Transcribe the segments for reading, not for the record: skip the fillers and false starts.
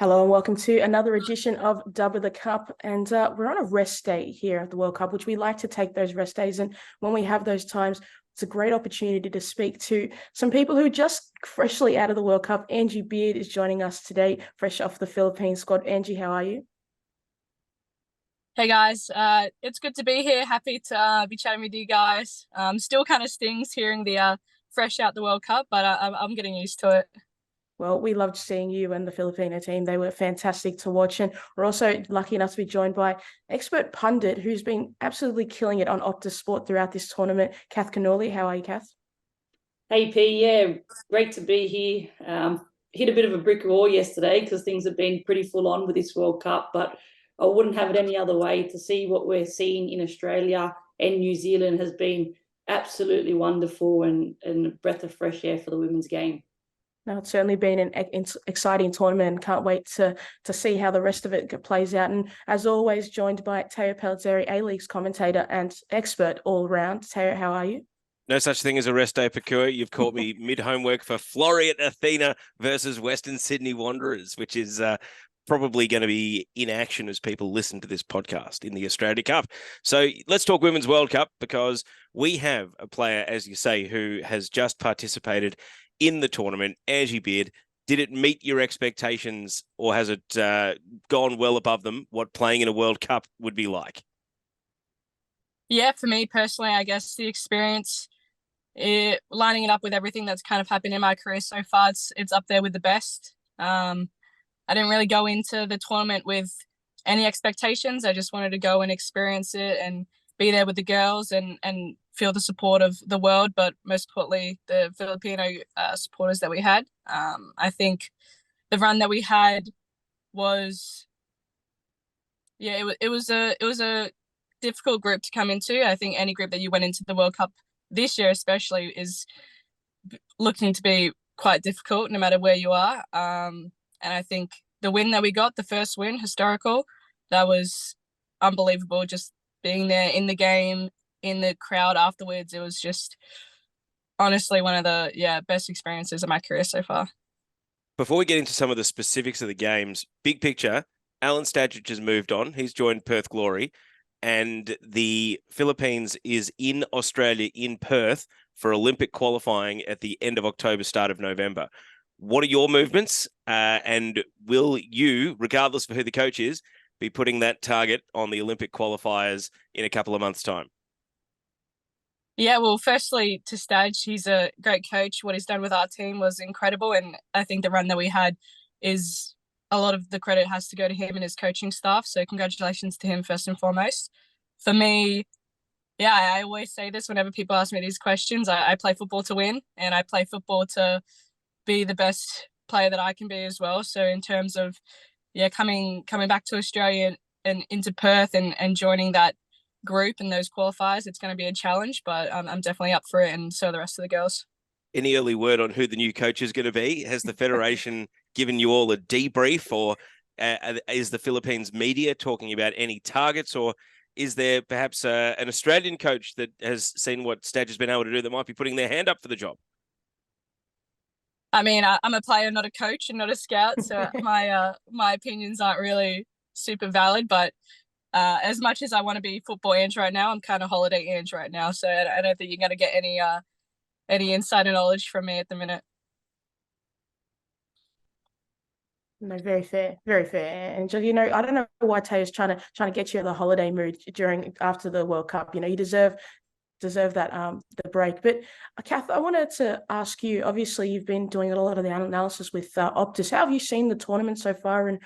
Hello and welcome to another edition of Double the Cup. And we're on a rest day here at the World Cup, which we like to take those rest days. And when we have those times, it's a great opportunity to speak to some people who are just freshly out of the World Cup. Angie Beard is joining us today, fresh off the Philippines squad. Angie, how are you? Hey guys, it's good to be here. Happy to be chatting with you guys. Still kind of stings hearing the fresh out the World Cup, but I'm getting used to it. Well, we loved seeing you and the Filipino team. They were fantastic to watch. And we're also lucky enough to be joined by expert pundit who's been absolutely killing it on Optus Sport throughout this tournament, Kath Cannuli. How are you, Kath? Hey P, yeah, great to be here. Hit a bit of a brick wall yesterday because things have been pretty full on with this World Cup, but I wouldn't have it any other way. To see what we're seeing in Australia and New Zealand has been absolutely wonderful and a breath of fresh air for the women's game. No, it's certainly been an exciting tournament and can't wait to see how the rest of it plays out. And as always, joined by Teo Pellizzeri, A-League's commentator and expert all round. Teo, how are you? No such thing as a rest day, Pokuah. You've caught me mid-homework for Florian Athena versus Western Sydney Wanderers, which is probably going to be in action as people listen to this podcast in the Australia Cup. So let's talk Women's World Cup, because we have a player, as you say, who has just participated in the tournament, Angie Beard. Did it meet your expectations, or has it gone well above them, what playing in a World Cup would be like? Yeah, for me personally, I guess the experience, lining it up with everything that's kind of happened in my career so far, it's up there with the best. I didn't really go into the tournament with any expectations. I just wanted to go and experience it and be there with the girls and feel the support of the world, but most importantly, the Filipino supporters that we had. I think the run that we had was, yeah, it was a difficult group to come into. I think any group that you went into the World Cup this year, especially, is looking to be quite difficult, no matter where you are. And I think the win that we got, the first win, historical, that was unbelievable. Just being there in the game, in the crowd afterwards, it was just honestly one of the best experiences of my career so far. Before we get into some of the specifics of the games, big picture, Alan Stadrich has moved on. He's joined Perth Glory, and the Philippines is in Australia, in Perth, for Olympic qualifying at the end of October, start of November. What are your movements? And will you, regardless of who the coach is, be putting that target on the Olympic qualifiers in a couple of months' time? Yeah, well, firstly, to Stadge, he's a great coach. What he's done with our team was incredible. And I think the run that we had is a lot of the credit has to go to him and his coaching staff. So congratulations to him first and foremost. For me, yeah, I always say this whenever people ask me these questions. I play football to win, and I play football to be the best player that I can be as well. So in terms of, coming back to Australia and into Perth and joining that group and those qualifiers, it's going to be a challenge, but I'm definitely up for it, and so are the rest of the girls. Any early word on who the new coach is going to be? Has the Federation given you all a debrief, or is the Philippines media talking about any targets, or is there perhaps an Australian coach that has seen what Stadge has been able to do that might be putting their hand up for the job? I mean, I'm a player, not a coach, and not a scout, so my opinions aren't really super valid. But as much as I want to be football Ange right now, I'm kind of holiday Ange right now. So I don't think you're going to get any insider knowledge from me at the minute. No, very fair, very fair. And just, I don't know why Tayo's trying to get you in the holiday mood after the World Cup. You deserve that the break. But Kath, I wanted to ask you, obviously you've been doing a lot of the analysis with Optus. How have you seen the tournament so far, and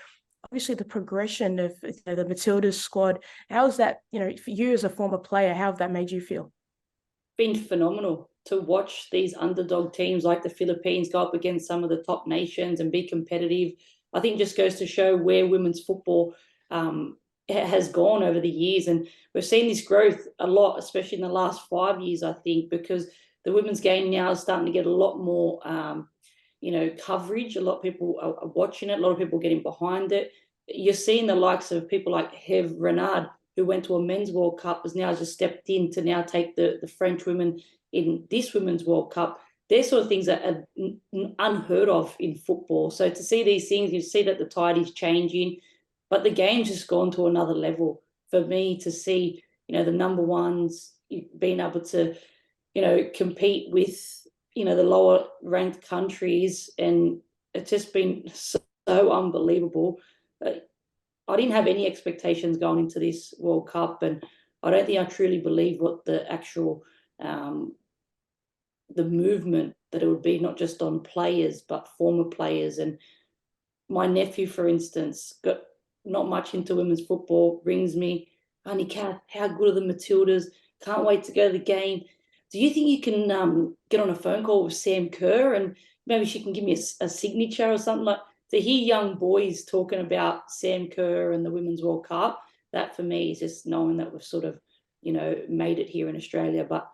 obviously the progression of the Matildas squad? How is that, for you as a former player, how have that made you feel? Been phenomenal to watch these underdog teams like the Philippines go up against some of the top nations and be competitive. I think just goes to show where women's football has gone over the years. And we've seen this growth a lot, especially in the last 5 years, I think, because the women's game now is starting to get a lot more, coverage. A lot of people are watching it. A lot of people getting behind it. You're seeing the likes of people like Hev Renard, who went to a men's World Cup, has now just stepped in to now take the French women in this Women's World Cup. they're sort of things that are unheard of in football. So to see these things, you see that the tide is changing, but the game's just gone to another level. For me to see, the number ones being able to, compete with, the lower ranked countries, and it's just been so unbelievable. I didn't have any expectations going into this World Cup, and I don't think I truly believe what the actual the movement that it would be, not just on players but former players. And my nephew, for instance, got not much into women's football, rings me, "Honey Kath, how good are the Matildas? Can't wait to go to the game. Do you think you can get on a phone call with Sam Kerr and maybe she can give me a signature or something?" Like, to hear young boys talking about Sam Kerr and the Women's World Cup, that for me is just knowing that we've sort of, made it here in Australia. But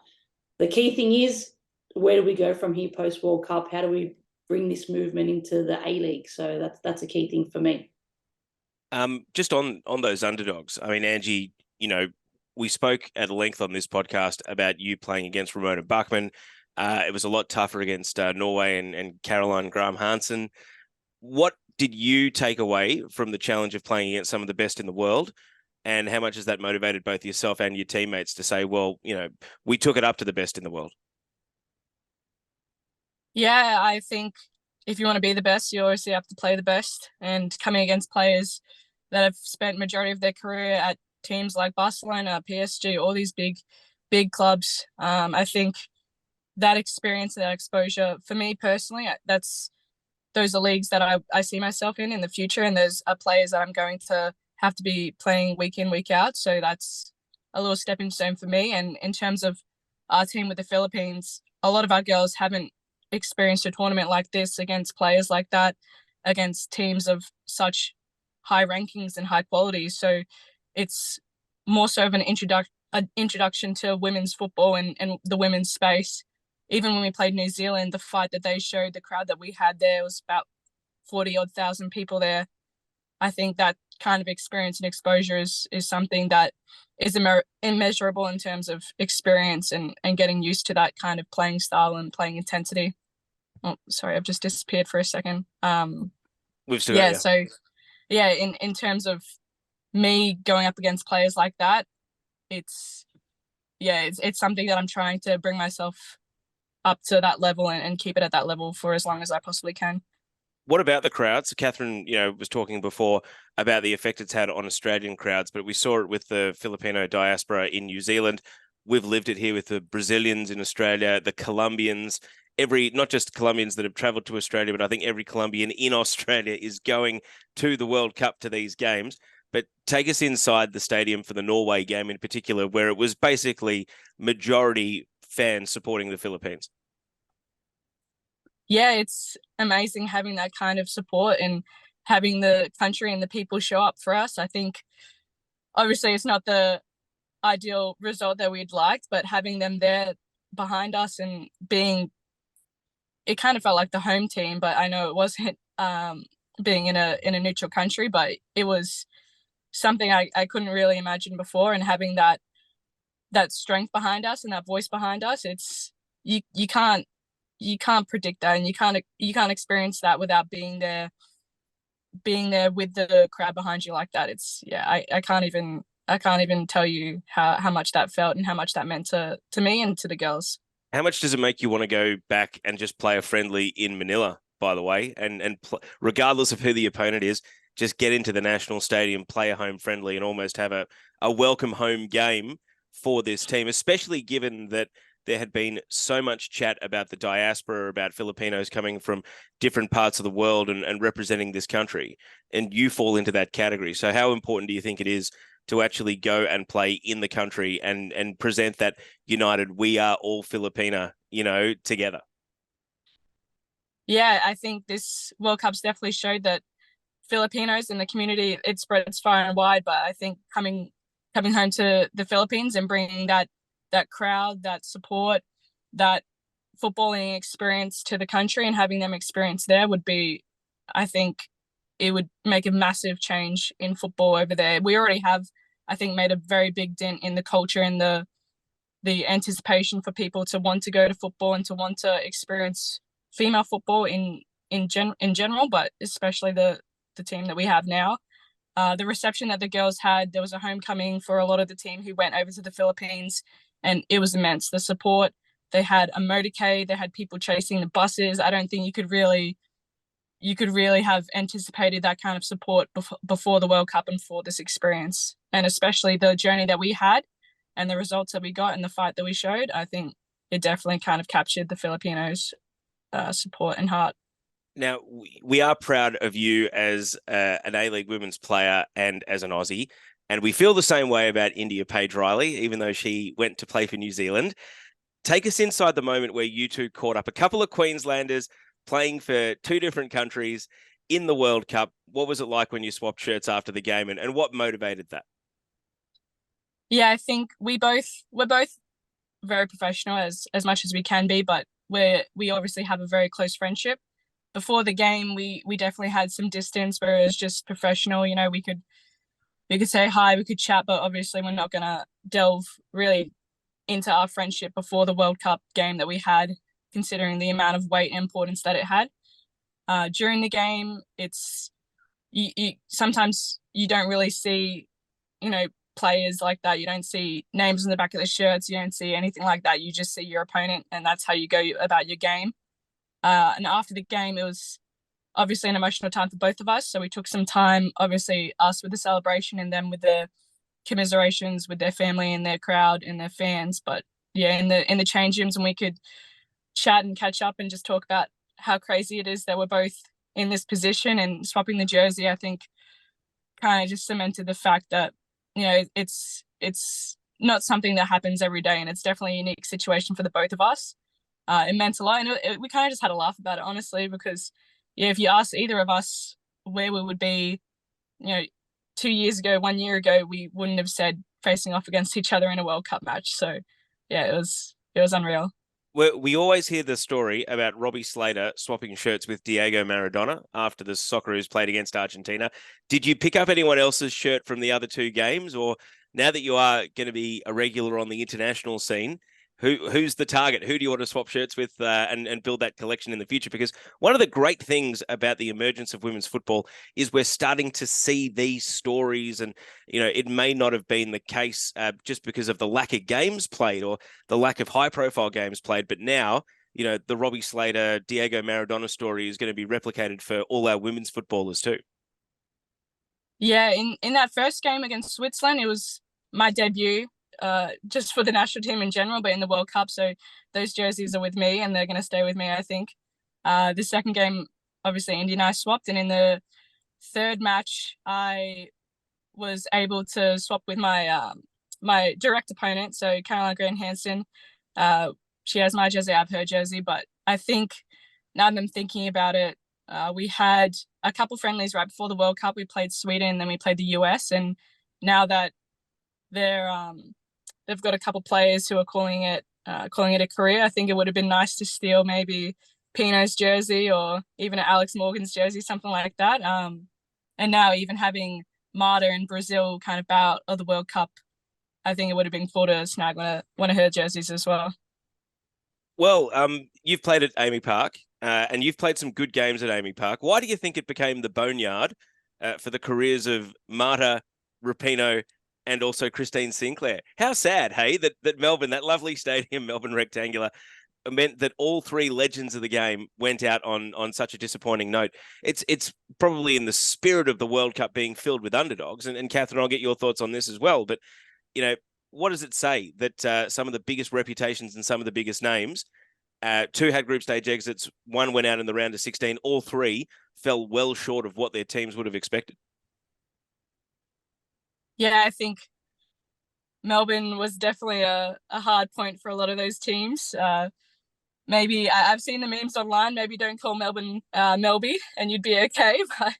the key thing is, where do we go from here post World Cup? How do we bring this movement into the A-League? So that's a key thing for me. Just on those underdogs, I mean, Angie, we spoke at length on this podcast about you playing against Ramona Buckman. It was a lot tougher against Norway and Caroline Graham Hansen. What did you take away from the challenge of playing against some of the best in the world? And how much has that motivated both yourself and your teammates to say, well, we took it up to the best in the world? Yeah, I think if you want to be the best, you obviously have to play the best. And coming against players that have spent majority of their career at teams like Barcelona, PSG, all these big clubs, I think that experience, that exposure, for me personally, those are leagues that I see myself in the future, and those are players that I'm going to have to be playing week in, week out. So that's a little stepping stone for me. And in terms of our team with the Philippines, a lot of our girls haven't experienced a tournament like this against players like that, against teams of such high rankings and high quality. So it's more so of an introduction to women's football and the women's space. Even when we played New Zealand, the fight that they showed, the crowd that we had there was about 40-odd thousand people there. I think that kind of experience and exposure is something that is immeasurable in terms of experience and getting used to that kind of playing style and playing intensity. Oh, sorry, I've just disappeared for a second. We've still got you. So yeah, in terms of me going up against players like that, it's something that I'm trying to bring myself up to that level and keep it at that level for as long as I possibly can. What about the crowds? Catherine, was talking before about the effect it's had on Australian crowds, but we saw it with the Filipino diaspora in New Zealand. We've lived it here with the Brazilians in Australia, the Colombians, not just Colombians that have traveled to Australia, but I think every Colombian in Australia is going to the World Cup, to these games. But take us inside the stadium for the Norway game in particular, where it was basically majority fans supporting the Philippines. Yeah, it's amazing having that kind of support and having the country and the people show up for us. I think obviously it's not the ideal result that we'd liked, but having them there behind us and it kind of felt like the home team, but I know it wasn't being in a neutral country, but it was something I couldn't really imagine before. And having that strength behind us and that voice behind us, it's you can't predict that, and you can't experience that without being there with the crowd behind you like that. I can't even tell you how much that felt and how much that meant to me and to the girls. How much does it make you want to go back and just play a friendly in Manila, by the way, and regardless of who the opponent is, just get into the national stadium, play a home friendly, and almost have a welcome home game for this team, especially given that there had been so much chat about the diaspora, about Filipinos coming from different parts of the world and representing this country, and you fall into that category. So how important do you think it is to actually go and play in the country and present that united, we are all Filipina, together? Yeah, I think this World Cup's definitely showed that Filipinos in the community, it spreads far and wide, but I think coming home to the Philippines and bringing that crowd, that support, that footballing experience to the country and having them experience there I think it would make a massive change in football over there. We already have, I think, made a very big dent in the culture and the the anticipation for people to want to go to football and to want to experience female football in general, but especially the team that we have now. The reception that the girls had, there was a homecoming for a lot of the team who went over to the Philippines, and it was immense. The support, they had a motorcade, they had people chasing the buses. I don't think you could really have anticipated that kind of support before the World Cup and for this experience. And especially the journey that we had and the results that we got and the fight that we showed, I think it definitely kind of captured the Filipinos' support and heart. Now, we are proud of you as an A-League women's player and as an Aussie, and we feel the same way about India Paige Riley, even though she went to play for New Zealand. Take us inside the moment where you two caught up, a couple of Queenslanders playing for two different countries in the World Cup. What was it like when you swapped shirts after the game, and what motivated that? Yeah, I think we're both very professional as much as we can be, but we obviously have a very close friendship. Before the game, we definitely had some distance where it was just professional. You know, we could say hi, we could chat, but obviously we're not gonna delve really into our friendship before the World Cup game that we had, considering the amount of weight and importance that it had. During the game, it's you sometimes you don't really see, you know, players like that. You don't see names on the back of the shirts. You don't see anything like that. You just see your opponent, and that's how you go about your game. And after the game, it was obviously an emotional time for both of us. So we took some time, obviously us with the celebration and them with the commiserations with their family and their crowd and their fans. But yeah, in the change rooms, and we could chat and catch up and just talk about how crazy it is that we're both in this position, and swapping the jersey, I think, kind of just cemented the fact that, you know, it's not something that happens every day, and it's definitely a unique situation for the both of us. It meant a lot, and we kind of just had a laugh about it, honestly, because yeah, if you ask either of us where we would be, you know, 2 years ago, 1 year ago, we wouldn't have said facing off against each other in a World Cup match. So yeah, it was unreal. We always hear the story about Robbie Slater swapping shirts with Diego Maradona after the Socceroos played against Argentina. Did you pick up anyone else's shirt from the other two games, or now that you are going to be a regular on the international scene, who's the target? Who do you want to swap shirts with and build that collection in the future? Because one of the great things about the emergence of women's football is we're starting to see these stories, and you know, it may not have been the case just because of the lack of games played or the lack of high-profile games played, but now, you know, the Robbie Slater, Diego Maradona story is going to be replicated for all our women's footballers too. Yeah, in that first game against Switzerland, it was my debut. Just for the national team in general, but in the World Cup. So those jerseys are with me, and they're going to stay with me, I think. The second game, obviously, Indy and I swapped. And in the third match, I was able to swap with my my direct opponent, so Caroline Grant Hansen. She has my jersey, I have her jersey. But I think, now that I'm thinking about it, we had a couple friendlies right before the World Cup. We played Sweden, then we played the US. And now that they've got a couple players who are calling it a career, I think it would have been nice to steal maybe Pino's jersey or even Alex Morgan's jersey, something like that. And now even having Marta in Brazil kind of bout of the World Cup, I think it would have been cool to snag one of her jerseys as well. Well, you've played at Amy Park and you've played some good games at Amy Park. Why do you think it became the boneyard for the careers of Marta, Rapinoe, and also Christine Sinclair? How sad, hey, that Melbourne, that lovely stadium, Melbourne Rectangular, meant that all three legends of the game went out on such a disappointing note. It's probably in the spirit of the World Cup being filled with underdogs. And Catherine, I'll get your thoughts on this as well. But, you know, what does it say that some of the biggest reputations and some of the biggest names, two had group stage exits, one went out in the round of 16, all three fell well short of what their teams would have expected? Yeah, I think Melbourne was definitely a hard point for a lot of those teams. Maybe I've seen the memes online. Maybe don't call Melbourne Melby, and you'd be okay. But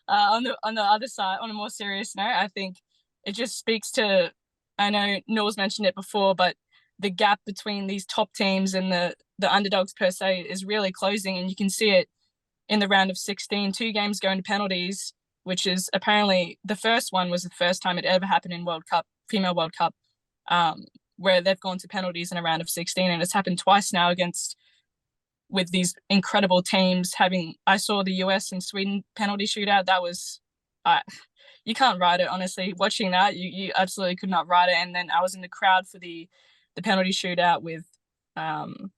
on the other side, on a more serious note, I think it just speaks to, I know Noel's mentioned it before, but the gap between these top teams and the underdogs per se is really closing, and you can see it in the round of 16. 2 games going to penalties, which is apparently the first one was the first time it ever happened in World Cup, female World Cup. where they've gone to penalties in a round of 16, and it's happened twice now with these incredible teams. I saw the US and Sweden penalty shootout. That was, you can't write it, honestly. Watching that, you absolutely could not write it. And then I was in the crowd for the penalty shootout with, I'm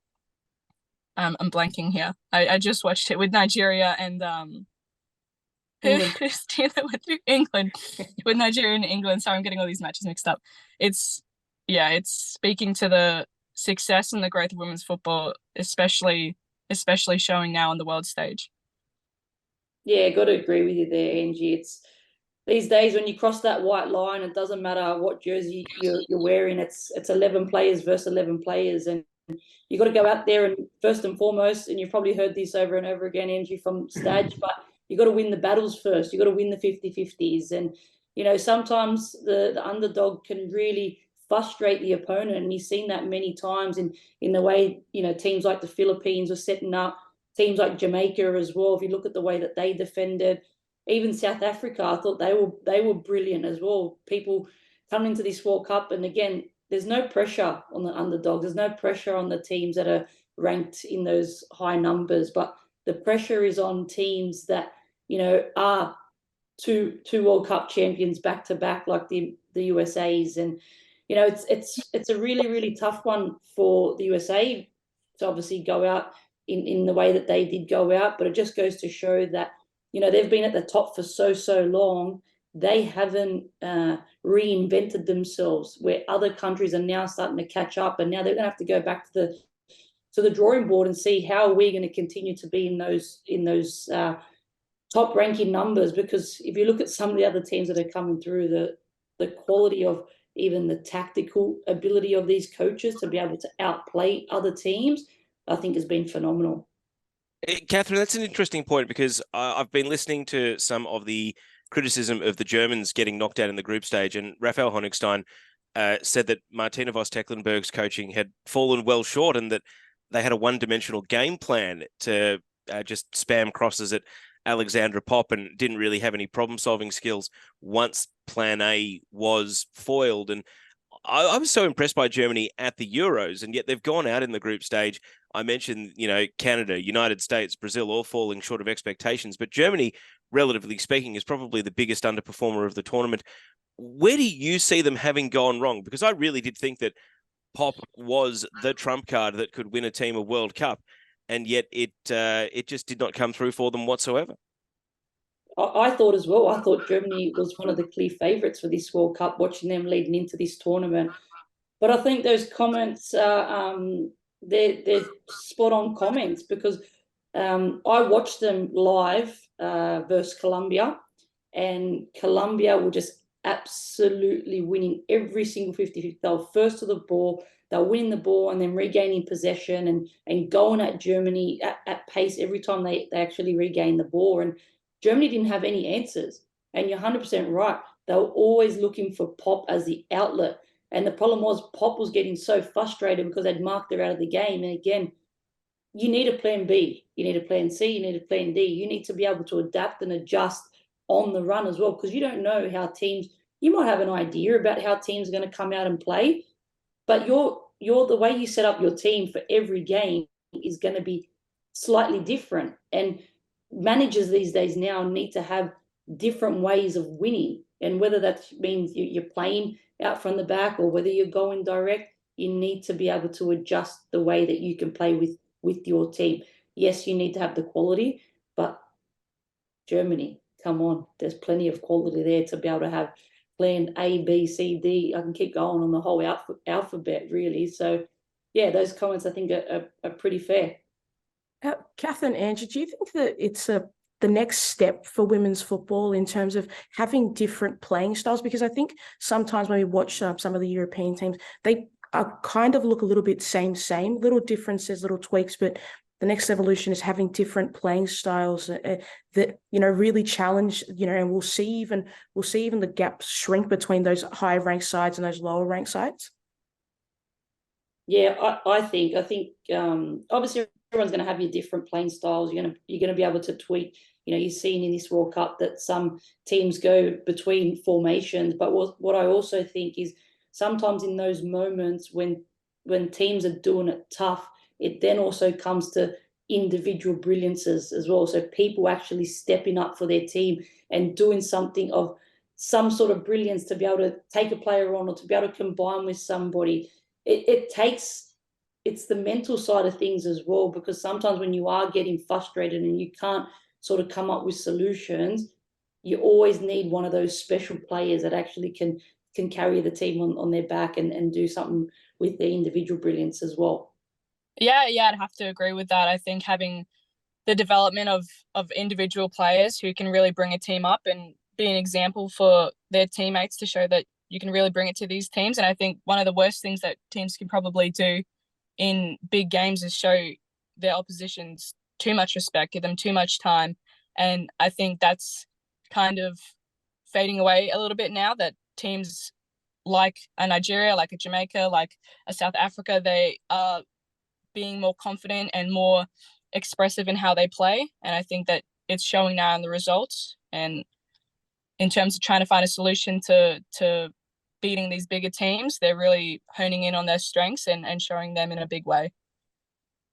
blanking here. I just watched it with Nigeria and England with Nigeria and England. Sorry, I'm getting all these matches mixed up. It's speaking to the success and the growth of women's football, especially showing now on the world stage. Yeah, got to agree with you there, Angie. It's these days when you cross that white line, it doesn't matter what jersey you're wearing. It's 11 players versus 11 players, and you got to go out there and first and foremost, and you've probably heard this over and over again, Angie, from Stage, but you got to win the battles first. You got to win the 50-50s, and sometimes the underdog can really frustrate the opponent, and you've seen that many times in the way teams like the Philippines are setting up, teams like Jamaica as well. If you look at the way that they defended, even South Africa, I thought they were brilliant as well. People coming into this World Cup, and again, there's no pressure on the underdogs. There's no pressure on the teams that are ranked in those high numbers, but the pressure is on teams that are two World Cup champions back to back, like the USA's, and it's a really, really tough one for the USA to obviously go out in the way that they did go out, but it just goes to show that they've been at the top for so long. They haven't reinvented themselves, where other countries are now starting to catch up, and now they're going to have to go back to the drawing board and see how we're going to continue to be in those top ranking numbers. Because if you look at some of the other teams that are coming through, the quality of even the tactical ability of these coaches to be able to outplay other teams, I think has been phenomenal. Catherine, that's an interesting point, because I've been listening to some of the criticism of the Germans getting knocked out in the group stage, and Raphael Honigstein said that Martina Voss-Tecklenburg's coaching had fallen well short, and that they had a one-dimensional game plan to just spam crosses at Alexandra Popp and didn't really have any problem-solving skills once plan A was foiled. And I was so impressed by Germany at the Euros, and yet they've gone out in the group stage. I mentioned, Canada, United States, Brazil, all falling short of expectations. But Germany, relatively speaking, is probably the biggest underperformer of the tournament. Where do you see them having gone wrong? Because I really did think that Pop was the trump card that could win a team a World Cup, and yet it just did not come through for them whatsoever. I thought as well. I thought Germany was one of the clear favourites for this World Cup, watching them leading into this tournament. But I think those comments, they're spot-on comments, because I watched them live versus Colombia, and Colombia were just absolutely winning every single 50-50. They were first to the ball, they were winning the ball and then regaining possession and going at Germany at pace every time they actually regained the ball. And Germany didn't have any answers. And you're 100% right. They were always looking for Pop as the outlet. And the problem was Pop was getting so frustrated because they'd marked her out of the game. And again, you need a plan B, you need a plan C, you need a plan D. You need to be able to adapt and adjust on the run as well, because you don't know how teams, you might have an idea about how teams are going to come out and play, but the way you set up your team for every game is going to be slightly different. And managers these days now need to have different ways of winning. And whether that means you're playing out from the back or whether you're going direct, you need to be able to adjust the way that you can play with your team. Yes, you need to have the quality, but Germany, come on, there's plenty of quality there to be able to have plan A, B, C, D. I can keep going on the whole alphabet, really. So, yeah, those comments I think are pretty fair. Catherine, Angie, do you think that it's the next step for women's football in terms of having different playing styles? Because I think sometimes when we watch some of the European teams, they kind of look a little bit same, little differences, little tweaks, but the next evolution is having different playing styles that really challenge, and we'll see even the gap shrink between those high ranked sides and those lower ranked sides. Yeah, I think obviously everyone's going to have your different playing styles. You're going to be able to tweak. You've seen in this World Cup that some teams go between formations, but what I also think is sometimes in those moments when teams are doing it tough, it then also comes to individual brilliances as well. So people actually stepping up for their team and doing something of some sort of brilliance to be able to take a player on or to be able to combine with somebody. It's the mental side of things as well, because sometimes when you are getting frustrated and you can't sort of come up with solutions, you always need one of those special players that actually can carry the team on their back and do something with their individual brilliance as well. Yeah, I'd have to agree with that. I think having the development of individual players who can really bring a team up and be an example for their teammates to show that you can really bring it to these teams. And I think one of the worst things that teams can probably do in big games is show their oppositions too much respect, give them too much time. And I think that's kind of fading away a little bit now, that teams like a Nigeria, like a Jamaica, like a South Africa, they are being more confident and more expressive in how they play. And I think that it's showing now in the results. And in terms of trying to find a solution to beating these bigger teams, they're really honing in on their strengths and showing them in a big way.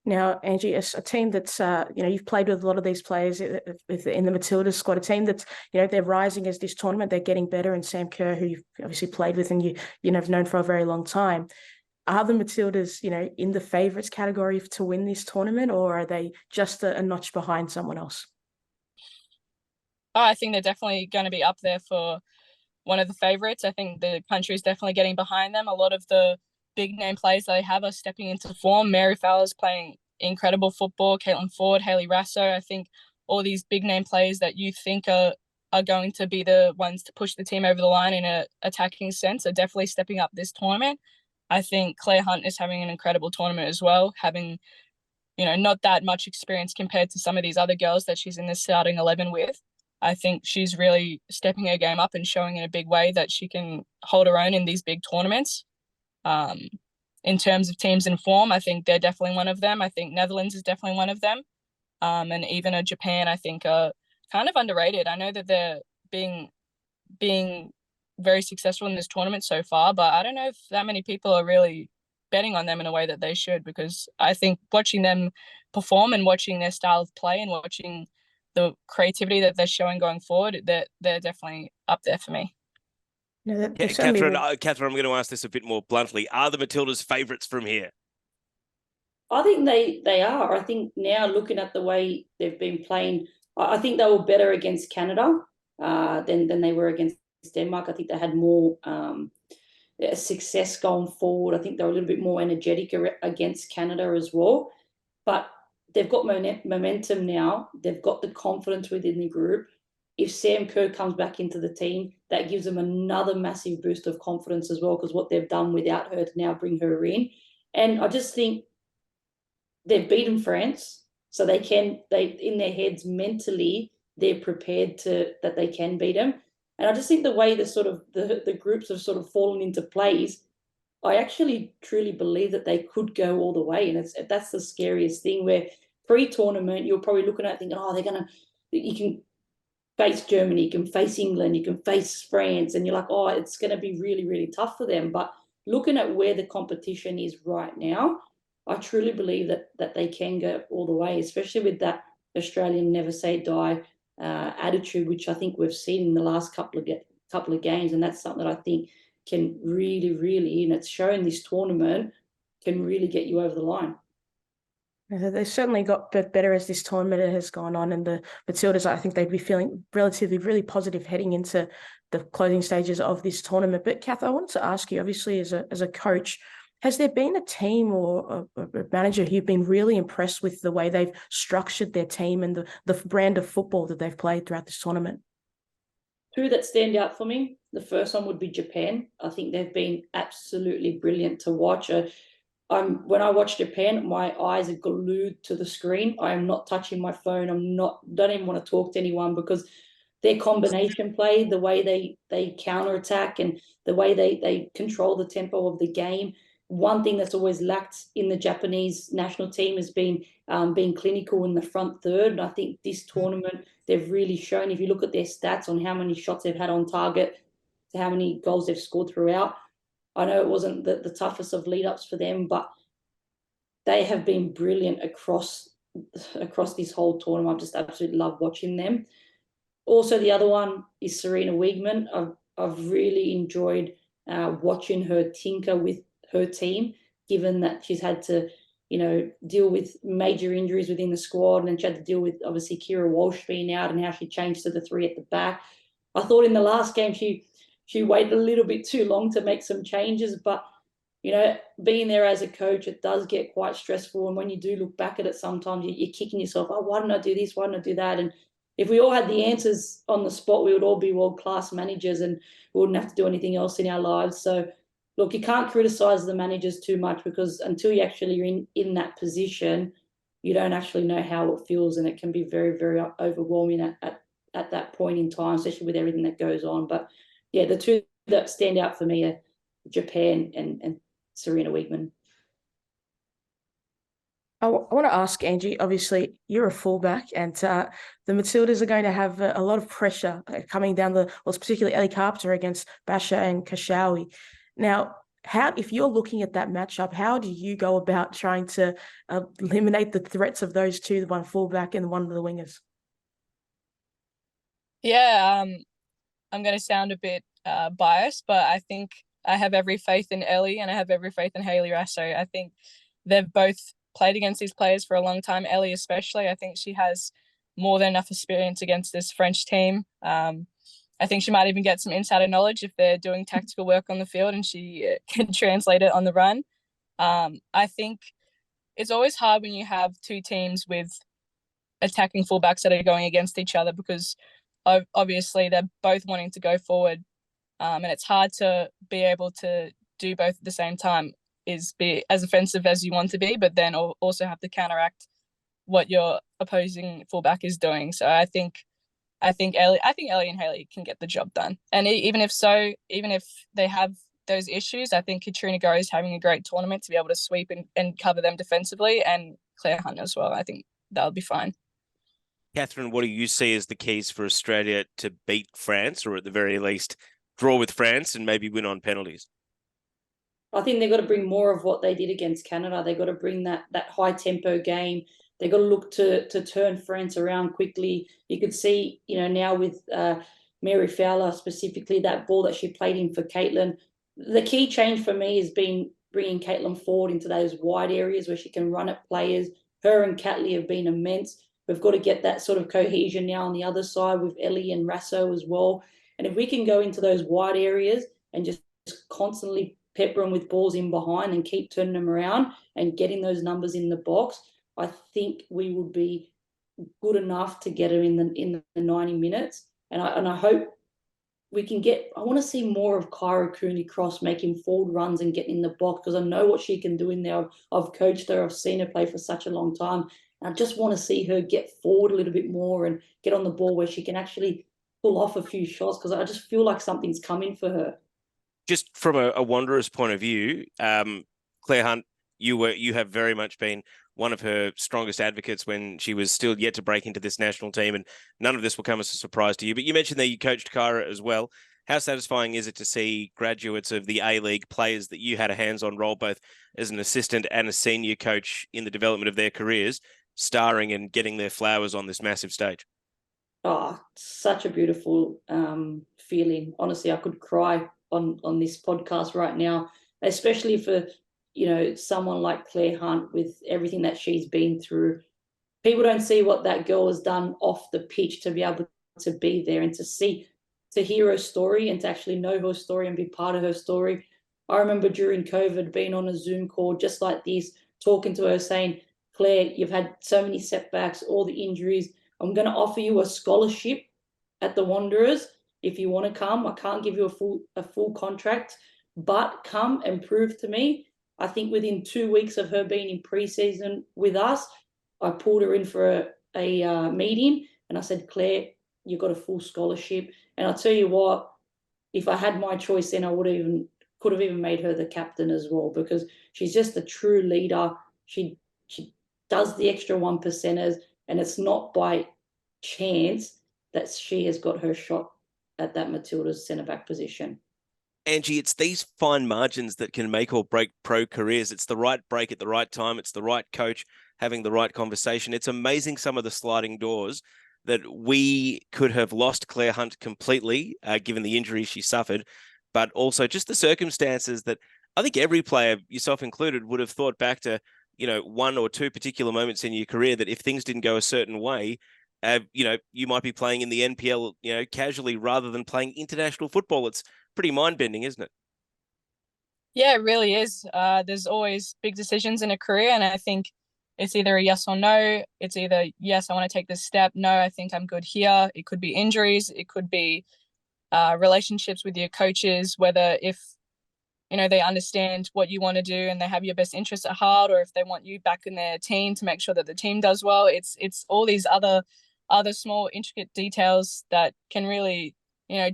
Now, Angie, a team that's, you've played with a lot of these players in the Matildas squad, a team that's, they're rising as this tournament, they're getting better, and Sam Kerr, who you've obviously played with and have known for a very long time. Are the Matildas, in the favourites category to win this tournament, or are they just a notch behind someone else? Oh, I think they're definitely going to be up there for one of the favourites. I think the country is definitely getting behind them. A lot of the big name players they have are stepping into form. Mary Fowler's playing incredible football. Caitlin Ford, Hayley Rasso. I think all these big name players that you think are going to be the ones to push the team over the line in an attacking sense are definitely stepping up this tournament. I think Claire Hunt is having an incredible tournament as well, having, not that much experience compared to some of these other girls that she's in the starting 11 with. I think she's really stepping her game up and showing in a big way that she can hold her own in these big tournaments. In terms of teams in form, I think they're definitely one of them. I think Netherlands is definitely one of them. And even a Japan, I think, are kind of underrated. I know that they're being very successful in this tournament so far, but I don't know if that many people are really betting on them in a way that they should, because I think watching them perform and watching their style of play and watching the creativity that they're showing going forward, they're definitely up there for me. No, Catherine, I'm going to ask this a bit more bluntly. Are the Matildas favourites from here? I think they are. I think now, looking at the way they've been playing, I think they were better against Canada than they were against Denmark. I think they had more success going forward. I think they were a little bit more energetic against Canada as well. But they've got momentum now. They've got the confidence within the group. If Sam Kerr comes back into the team, that gives them another massive boost of confidence as well, because what they've done without her to now bring her in. And I just think they've beaten France, so they in their heads mentally, they're prepared that they can beat them. And I just think the way the groups have sort of fallen into place, I actually truly believe that they could go all the way. And that's the scariest thing, where pre-tournament, you're probably looking at thinking, you can face Germany, you can face England, you can face France, and you're like, it's going to be really, really tough for them. But looking at where the competition is right now, I truly believe that they can go all the way, especially with that Australian never say die attitude, which I think we've seen in the last couple of games, and that's something that I think can really, really, and it's shown this tournament, can really get you over the line. They certainly got better as this tournament has gone on, and the Matildas, I think they'd be feeling relatively really positive heading into the closing stages of this tournament. But Kath, I wanted to ask you, obviously as a coach, has there been a team or a manager who've been really impressed with the way they've structured their team and the brand of football that they've played throughout this tournament? Two that stand out for me. The first one would be Japan. I think they've been absolutely brilliant to watch. When I watch Japan, my eyes are glued to the screen. I am not touching my phone. Don't even want to talk to anyone, because their combination play, the way they counterattack, and the way they control the tempo of the game. One thing that's always lacked in the Japanese national team has been being clinical in the front third. And I think this tournament, they've really shown, if you look at their stats on how many shots they've had on target to how many goals they've scored throughout, I know it wasn't the toughest of lead-ups for them, but they have been brilliant across this whole tournament. I've just absolutely loved watching them. Also, the other one is Serena Wiegman. I've really enjoyed watching her tinker with her team, given that she's had to, deal with major injuries within the squad, and she had to deal with obviously Kira Walsh being out and how she changed to the 3 at the back. I thought in the last game she waited a little bit too long to make some changes, but being there as a coach, it does get quite stressful. And when you do look back at it, sometimes you're kicking yourself, oh, why didn't I do this? Why didn't I do that? And if we all had the answers on the spot, we would all be world-class managers and we wouldn't have to do anything else in our lives. So, look, you can't criticize the managers too much, because until you actually are in that position, you don't actually know how it feels, and it can be very, very overwhelming at that point in time, especially with everything that goes on. But, yeah, the two that stand out for me are Japan and Serena Wiegman. I want to ask Angie, obviously you're a fullback, and the Matildas are going to have a lot of pressure coming down particularly Ellie Carpenter against Basha and Kashawi. Now, if you're looking at that matchup, how do you go about trying to eliminate the threats of those two, the one fullback and one of the wingers? Yeah, I'm going to sound a bit biased, but I think I have every faith in Ellie and I have every faith in Hayley Raso. I think they've both played against these players for a long time. Ellie especially, I think she has more than enough experience against this French team. I think she might even get some insider knowledge if they're doing tactical work on the field and she can translate it on the run. I think it's always hard when you have two teams with attacking fullbacks that are going against each other, because obviously they're both wanting to go forward. And it's hard to be able to do both at the same time, is be as offensive as you want to be, but then also have to counteract what your opposing fullback is doing. So I think Ellie and Hayley can get the job done. And even if they have those issues, I think Katrina Go is having a great tournament to be able to sweep and cover them defensively, and Claire Hunt as well. I think that'll be fine. Catherine, what do you see as the keys for Australia to beat France, or at the very least draw with France and maybe win on penalties? I think they've got to bring more of what they did against Canada. They've got to bring that high tempo game. They've got to look to turn France around quickly. You could see, now with Mary Fowler specifically, that ball that she played in for Caitlin. The key change for me has been bringing Caitlin forward into those wide areas where she can run at players. Her and Catley have been immense. We've got to get that sort of cohesion now on the other side with Ellie and Raso as well. And if we can go into those wide areas and just constantly pepper them with balls in behind and keep turning them around and getting those numbers in the box, I think we would be good enough to get her in the 90 minutes. And I hope we can I want to see more of Kyra Cooney-Cross making forward runs and getting in the box, because I know what she can do in there. I've coached her. I've seen her play for such a long time. And I just want to see her get forward a little bit more and get on the ball where she can actually pull off a few shots, because I just feel like something's coming for her. Just from a Wanderers point of view, Claire Hunt, you have very much been one of her strongest advocates when she was still yet to break into this national team, and none of this will come as a surprise to you. But you mentioned that you coached Kyra as well. How satisfying is it to see graduates of the A-League, players that you had a hands-on role both as an assistant and a senior coach in the development of their careers, starring and getting their flowers on this massive stage? Oh, such a beautiful feeling. Honestly, I could cry on this podcast right now, especially for someone like Claire Hunt, with everything that she's been through. People don't see what that girl has done off the pitch to be able to be there and to hear her story and to actually know her story and be part of her story. I remember during COVID being on a Zoom call just like this, talking to her saying, Claire, you've had so many setbacks, all the injuries. I'm going to offer you a scholarship at the Wanderers if you want to come. I can't give you a full contract, but come and prove to me. I think within 2 weeks of her being in pre-season with us, I pulled her in for a meeting and I said, Claire, you've got a full scholarship. And I'll tell you what, if I had my choice then, I could have even made her the captain as well, because she's just a true leader. She does the extra 1%ers, and it's not by chance that she has got her shot at that Matilda's centre-back position. Angie, it's these fine margins that can make or break pro careers. It's the right break at the right time. It's the right coach having the right conversation. It's amazing some of the sliding doors that we could have lost Claire Hunt completely, given the injury she suffered, but also just the circumstances that I think every player, yourself included, would have thought back to, one or two particular moments in your career that if things didn't go a certain way, you might be playing in the NPL, casually rather than playing international football. It's pretty mind-bending, isn't it? Yeah, it really is. There's always big decisions in a career, and I think it's either a yes or no. It's either, yes, I want to take this step. No, I think I'm good here. It could be injuries. It could be relationships with your coaches, whether if, they understand what you want to do and they have your best interests at heart, or if they want you back in their team to make sure that the team does well. It's all these other small intricate details that can really,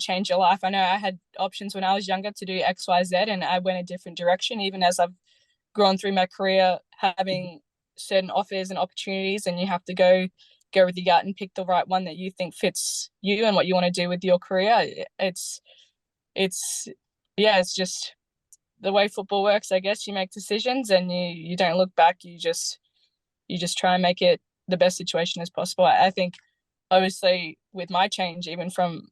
change your life. I know I had options when I was younger to do X, Y, Z, and I went a different direction, even as I've grown through my career, having certain offers and opportunities, and you have to go with your gut and pick the right one that you think fits you and what you want to do with your career. It's just the way football works. I guess you make decisions and you don't look back. You just try and make it the best situation as possible. I think obviously with my change, even from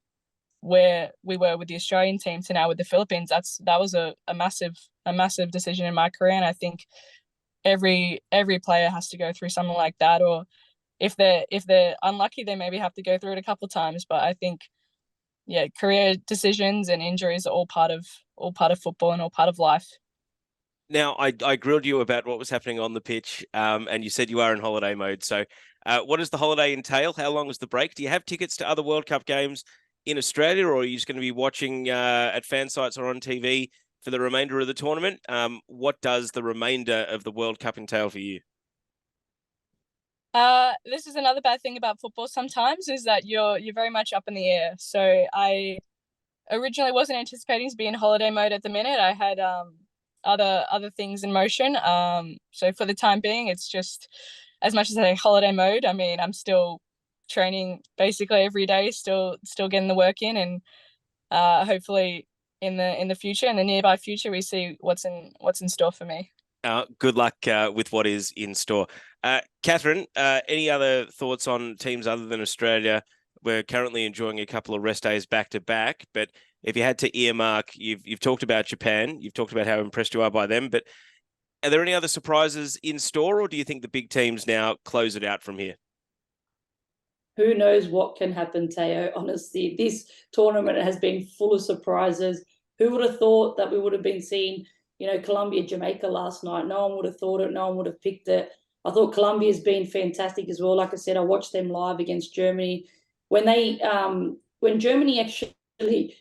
where we were with the Australian team to now with the Philippines, that was a massive decision in my career. And I think every player has to go through something like that, or if they're unlucky, they maybe have to go through it a couple of times. But I think, yeah, career decisions and injuries are all part of football and all part of life. Now, I grilled you about what was happening on the pitch, and you said you are in holiday mode. So what does the holiday entail? How long is the break? Do you have tickets to other World Cup games in Australia, or are you just going to be watching at fan sites or on TV for the remainder of the tournament? What does the remainder of the World Cup entail for you? This is another bad thing about football sometimes, is that you're very much up in the air. So I originally wasn't anticipating to be in holiday mode at the minute. I had other things in motion. So for the time being, it's just, as much as I say holiday mode, I mean, I'm still training basically every day, still getting the work in, and hopefully in the future, in the nearby future, we see what's in store for me. Good luck with what is in store. Catherine, any other thoughts on teams other than Australia? We're currently enjoying a couple of rest days back to back, but if you had to earmark, you've talked about Japan, you've talked about how impressed you are by them, but are there any other surprises in store, or do you think the big teams now close it out from here? Who knows what can happen, Teo? Honestly, this tournament has been full of surprises. Who would have thought that we would have been seeing, Colombia, Jamaica last night? No one would have thought it. No one would have picked it. I thought Colombia's been fantastic as well. Like I said, I watched them live against Germany. When Germany actually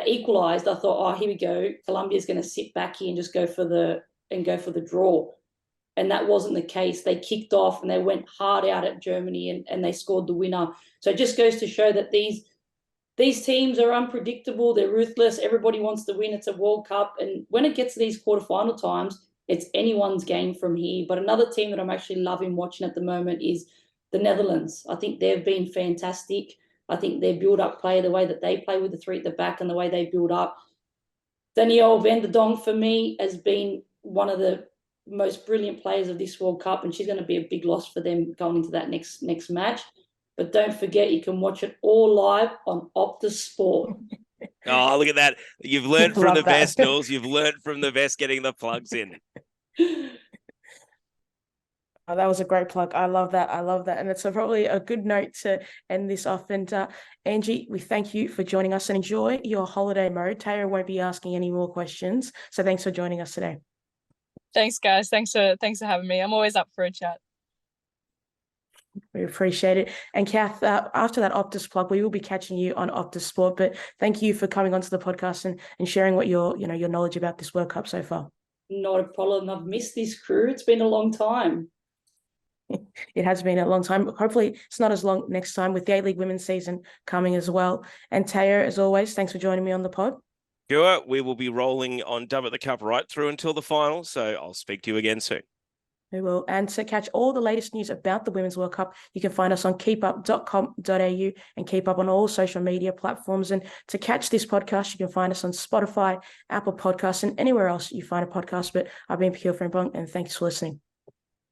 equalised, I thought, oh, here we go. Colombia's going to sit back here and just go for the draw. And that wasn't the case. They kicked off and they went hard out at Germany and they scored the winner. So it just goes to show that these teams are unpredictable. They're ruthless. Everybody wants to win. It's a World Cup. And when it gets to these quarterfinal times, it's anyone's game from here. But another team that I'm actually loving watching at the moment is the Netherlands. I think they've been fantastic. I think their build-up play, the way that they play with the three at the back and the way they build up. Danielle van der Donk, for me, has been one of the most brilliant players of this World Cup, and she's going to be a big loss for them going into that next match. But don't forget, you can watch it all live on Optus Sport. Oh, look at that. You've learned from the best, Knowles. You've learned from the best getting the plugs in. Oh, that was a great plug. I love that. And it's probably a good note to end this off. And Angie, we thank you for joining us and enjoy your holiday mode. Taya won't be asking any more questions. So thanks for joining us today. Thanks, guys. Thanks for having me. I'm always up for a chat. We appreciate it. And Kath, after that Optus plug, we will be catching you on Optus Sport. But thank you for coming onto the podcast and sharing what your knowledge about this World Cup so far. Not a problem. I've missed this crew. It's been a long time. It has been a long time. Hopefully it's not as long next time with the A-League women's season coming as well. And Taya, as always, thanks for joining me on the pod. Sure, we will be rolling on Dub at the Cup right through until the final. So I'll speak to you again soon. We will. And to catch all the latest news about the Women's World Cup, you can find us on keepup.com.au and keep up on all social media platforms. And to catch this podcast, you can find us on Spotify, Apple Podcasts, and anywhere else you find a podcast. But I've been Pokuah Frimpong, and thanks for listening.